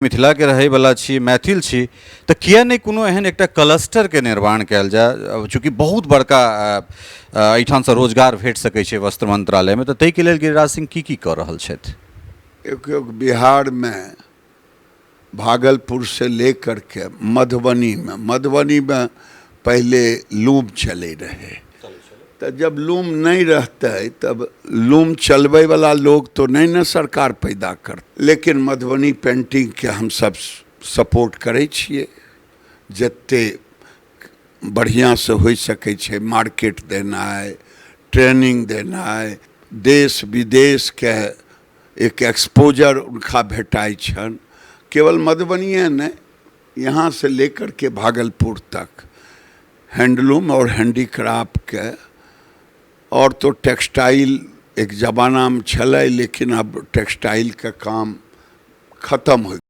मिथिला के रहै वाला छी, मैथिल छी, तऽ किया नहीं कोनो एहन एकटा क्लस्टर के निर्माण कयल जाय, चूँकि बहुत बड़का एहिठाम से रोजगार भेट सकै छै वस्त्र मंत्रालय में, तऽ ताहि के लेल गिरिराज सिंह की कऽ रहल छथि? एक बिहार में भागलपुर से लेकर के मधुबनी में पहले लूम चले रहे। तो जब लूम नहीं रहते तब लूम चलबे वाला लोग तो नहीं न सरकार पैदा कर, लेकिन मधुबनी पेंटिंग के हम सब सपोर्ट करे छिए, जत्ते बढ़िया से हो सके छे, मार्केट देना है, ट्रेनिंग देना है, देश विदेश के एक एक्सपोजर उनका भेटाई छन। केवल मधुबनिए नहीं, यहाँ से लेकर के भागलपुर तक हैंडलूम और हैंडीक्राफ्ट के, और तो टेक्सटाइल एक ज़माना में छलै, लेकिन अब टेक्सटाइल का काम खत्म हो